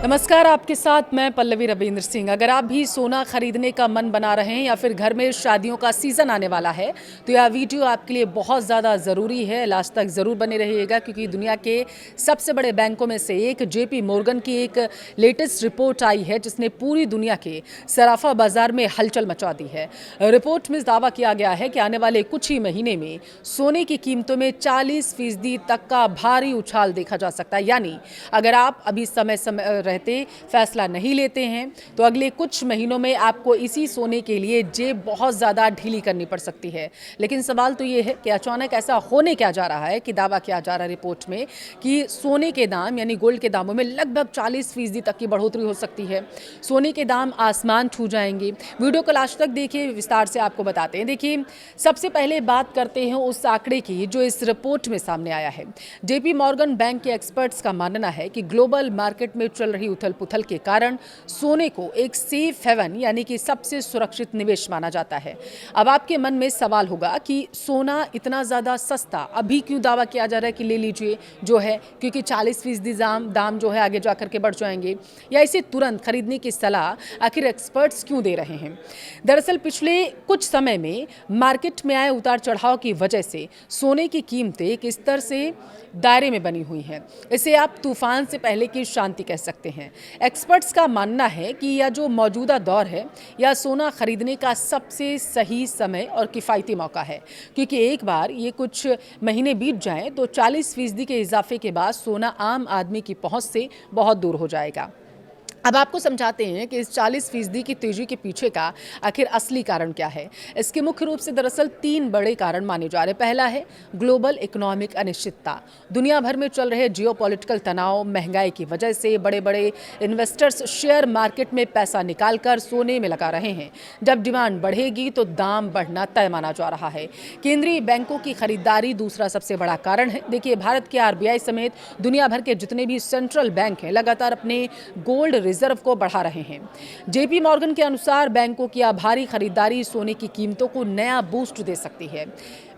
नमस्कार, आपके साथ मैं पल्लवी रविंद्र सिंह। अगर आप भी सोना खरीदने का मन बना रहे हैं या फिर घर में शादियों का सीज़न आने वाला है, तो यह वीडियो आपके लिए बहुत ज़्यादा ज़रूरी है। लास्ट तक ज़रूर बने रहिएगा, क्योंकि दुनिया के सबसे बड़े बैंकों में से एक जेपी मॉर्गन की एक लेटेस्ट रिपोर्ट आई है, जिसने पूरी दुनिया के सराफा बाजार में हलचल मचा दी है। रिपोर्ट में दावा किया गया है कि आने वाले कुछ ही महीने में सोने की कीमतों में 40% तक का भारी उछाल देखा जा सकता है। यानी अगर आप अभी समय रहते फैसला नहीं लेते हैं, तो अगले कुछ महीनों में आपको इसी सोने के लिए जेब बहुत ज़्यादा ढीली करनी पड़ सकती है। लेकिन सवाल तो ये है कि अचानक ऐसा होने क्या जा रहा है कि दावा किया जा रहा है रिपोर्ट में कि सोने के दाम यानी गोल्ड के दामों में लगभग 40% तक की बढ़ोतरी हो सकती है। सोने के दाम आसमान छू जाएंगे। वीडियो को लास्ट तक देखिए, विस्तार से आपको बताते हैं। देखिए, सबसे पहले बात करते हैं उस आंकड़े की जो इस रिपोर्ट में सामने आया है। जेपी मॉर्गन बैंक के एक्सपर्ट्स का मानना है कि ग्लोबल मार्केट में चल रही उथल पुथल के कारण सोने को एक सेफ हेवन यानी कि सबसे सुरक्षित निवेश माना जाता है। अब आपके मन में सवाल होगा कि सोना इतना ज्यादा सस्ता अभी क्यों दावा किया जा रहा है कि ले लीजिए जो है, क्योंकि 40% दाम जो है आगे जाकर के बढ़ जाएंगे, या इसे तुरंत खरीदने की सलाह आखिर एक्सपर्ट्स क्यों दे रहे हैं। दरअसल पिछले कुछ समय में मार्केट में आए उतार चढ़ाव की वजह से सोने की कीमतें एक स्तर से दायरे में बनी हुई हैं। इसे आप तूफान से पहले की शांति कह सकते हैं। एक्सपर्ट्स का मानना है कि यह जो मौजूदा दौर है, यह सोना खरीदने का सबसे सही समय और किफ़ायती मौका है, क्योंकि एक बार ये कुछ महीने बीत जाएं तो 40% के इजाफे के बाद सोना आम आदमी की पहुंच से बहुत दूर हो जाएगा। अब आपको समझाते हैं कि इस 40% की तेजी के पीछे का आखिर असली कारण क्या है। इसके मुख्य रूप से दरअसल 3 बड़े कारण माने जा रहे हैं। पहला है ग्लोबल इकोनॉमिक अनिश्चितता। दुनिया भर में चल रहे जियोपॉलिटिकल तनाव, महंगाई की वजह से बड़े बड़े इन्वेस्टर्स शेयर मार्केट में पैसा निकालकर सोने में लगा रहे हैं। जब डिमांड बढ़ेगी तो दाम बढ़ना तय माना जा रहा है। केंद्रीय बैंकों की खरीदारी दूसरा सबसे बड़ा कारण है। देखिए, भारत के आरबीआई समेत दुनिया भर के जितने भी सेंट्रल बैंक हैं लगातार अपने गोल्ड रिजर्व को बढ़ा रहे हैं। जेपी मॉर्गन के अनुसार बैंकों की भारी खरीदारी सोने की कीमतों को नया बूस्ट दे सकती है।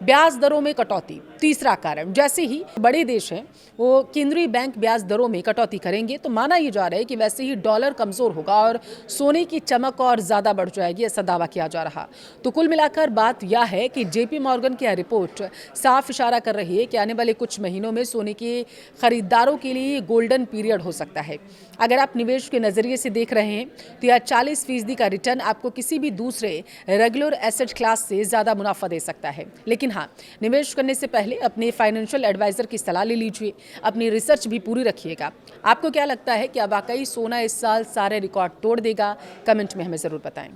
ब्याज दरों में कटौती तीसरा कारण। जैसे ही बड़े देश हैं वो केंद्रीय बैंक ब्याज दरों में कटौती करेंगे, तो माना यह जा रहा है कि वैसे ही डॉलर कमजोर होगा और सोने की चमक और ज्यादा बढ़ जाएगी, ऐसा दावा किया जा रहा। तो कुल मिलाकर बात यह है कि जेपी मॉर्गन की रिपोर्ट साफ इशारा कर रही है कि आने वाले कुछ महीनों में सोने के खरीदारों के लिए गोल्डन पीरियड हो सकता है। अगर आप निवेश के नजरिए से देख रहे हैं तो यह 40% का रिटर्न आपको किसी भी दूसरे रेगुलर एसेट क्लास से ज्यादा मुनाफा दे सकता है। लेकिन हाँ, निवेश करने से पहले अपने फाइनेंशियल एडवाइजर की सलाह ले लीजिए, अपनी रिसर्च भी पूरी रखिएगा। आपको क्या लगता है कि वाकई सोना इस साल सारे रिकॉर्ड तोड़ देगा? कमेंट में हमें जरूर बताएं।